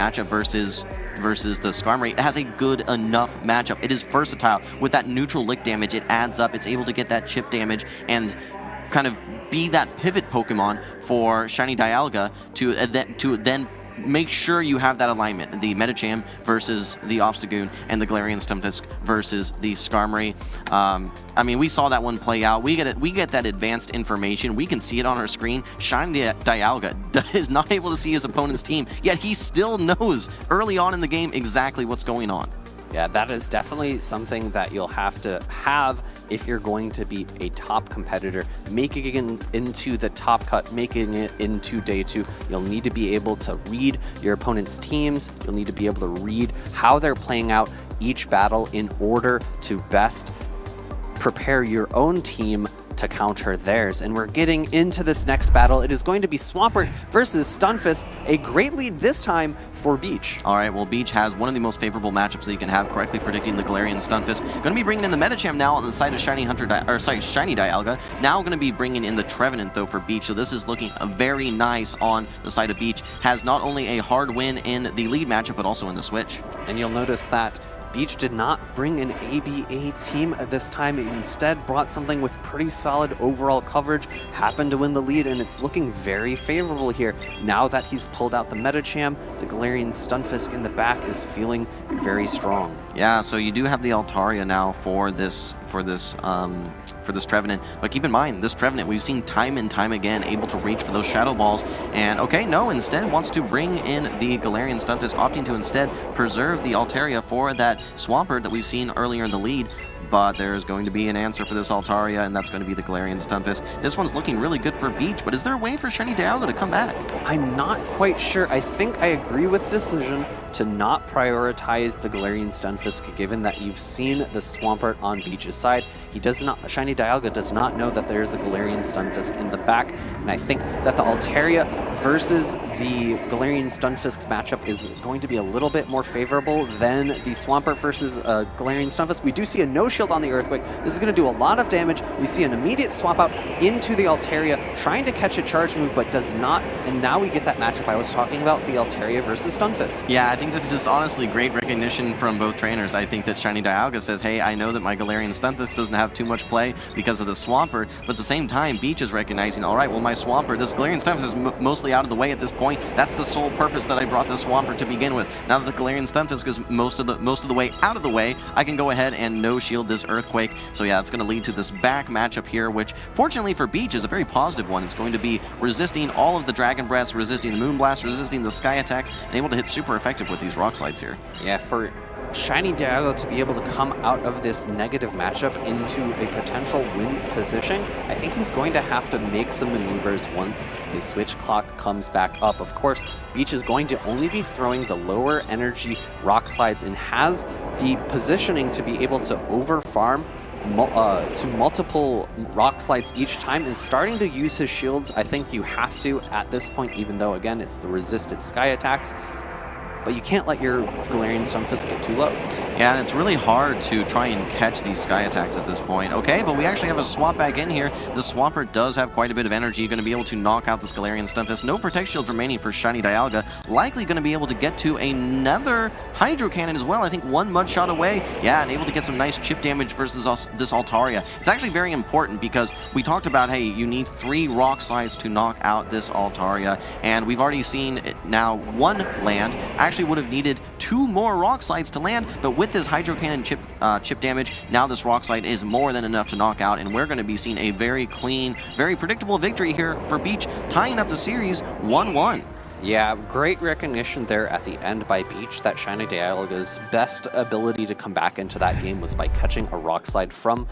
matchup versus the Skarmory. It has a good enough matchup. It is versatile. With that neutral lick damage, it adds up. It's able to get that chip damage and kind of be that pivot Pokemon for Shiny Dialga to then make sure you have that alignment. The Medicham versus the Obstagoon and the Galarian Stunfisk versus the Skarmory. I mean, we saw that one play out. We get that advanced information. We can see it on our screen. Shiny Dialga is not able to see his opponent's team, yet he still knows early on in the game exactly what's going on. Yeah, that is definitely something that you'll have to have if you're going to be a top competitor. Making it into the top cut, making it into day 2, you'll need to be able to read your opponent's teams. You'll need to be able to read how they're playing out each battle in order to best prepare your own team to counter theirs. And we're getting into this next battle. It is going to be Swampert versus Stunfisk. A great lead this time for Beach. All right, well, Beach has one of the most favorable matchups that you can have, correctly predicting the Galarian Stunfisk. Going to be bringing in the Medicham now on the side of Shiny Dialga. Now going to be bringing in the Trevenant, though, for Beach. So this is looking very nice on the side of Beach. Has not only a hard win in the lead matchup, but also in the switch. And you'll notice that Beach did not bring an ABA team this time. It instead brought something with pretty solid overall coverage, happened to win the lead, and it's looking very favorable here. Now that he's pulled out the Medicham, the Galarian Stunfisk in the back is feeling very strong. Yeah, so you do have the Altaria now for this Trevenant, but keep in mind, this Trevenant we've seen time and time again able to reach for those Shadow Balls, and okay, no, instead wants to bring in the Galarian Stunfisk, opting to instead preserve the Altaria for that Swampert that we've seen earlier in the lead. But there's going to be an answer for this Altaria, and that's going to be the Galarian Stunfisk. This one's looking really good for Beach, but is there a way for Shiny Dialga to come back? I'm not quite sure. I think I agree with the decision to not prioritize the Galarian Stunfisk, given that you've seen the Swampert on Beach's side. Shiny Dialga does not know that there's a Galarian Stunfisk in the back, and I think that the Altaria versus the Galarian Stunfisk's matchup is going to be a little bit more favorable than the Swampert versus Galarian Stunfisk. We do see a no-shield on the Earthquake. This is going to do a lot of damage. We see an immediate swap out into the Altaria, trying to catch a charge move, but does not, and now we get that matchup I was talking about, the Altaria versus Stunfisk. Yeah, I think that this is honestly great recognition from both trainers. I think that Shiny Dialga says, hey, I know that my Galarian Stunfisk doesn't have too much play because of the Swampert, but at the same time, Beach is recognizing, all right, well, my Swampert, this Galarian Stunfisk is mostly out of the way at this point. That's the sole purpose that I brought this Swampert to begin with. Now that the Galarian Stunfisk is most of the way out of the way, I can go ahead and no-shield this Earthquake. So yeah, it's going to lead to this back matchup here, which fortunately for Beach is a very positive one. It's going to be resisting all of the Dragon Breaths, resisting the Moonblast, resisting the Sky Attacks, and able to hit super effective with these Rock Slides here. Yeah, for Shiny Dialga to be able to come out of this negative matchup into a potential win position, I think he's going to have to make some maneuvers once his switch clock comes back up. Of course, Beach is going to only be throwing the lower energy Rock Slides and has the positioning to be able to overfarm to multiple Rock Slides each time, and starting to use his shields. I think you have to at this point, even though again it's the resisted Sky Attacks, but you can't let your Galarian Stunfisk get too low. Yeah, and it's really hard to try and catch these Sky Attacks at this point. Okay, but we actually have a swap back in here. The Swampert does have quite a bit of energy, going to be able to knock out this Galarian Stunfisk. No Protect Shields remaining for Shiny Dialga. Likely going to be able to get to another Hydro Cannon as well. I think one Mud Shot away. Yeah, and able to get some nice chip damage versus this Altaria. It's actually very important because we talked about, hey, you need 3 Rock Slides to knock out this Altaria, and we've already seen it now 1 land. Actually would have needed 2 more Rock Slides to land, but with this Hydro Cannon chip damage, now this Rock Slide is more than enough to knock out, and we're going to be seeing a very clean, very predictable victory here for Beach, tying up the series 1-1. Yeah, great recognition there at the end by Beach that Shiny Dialga's best ability to come back into that game was by catching a Rock Slide from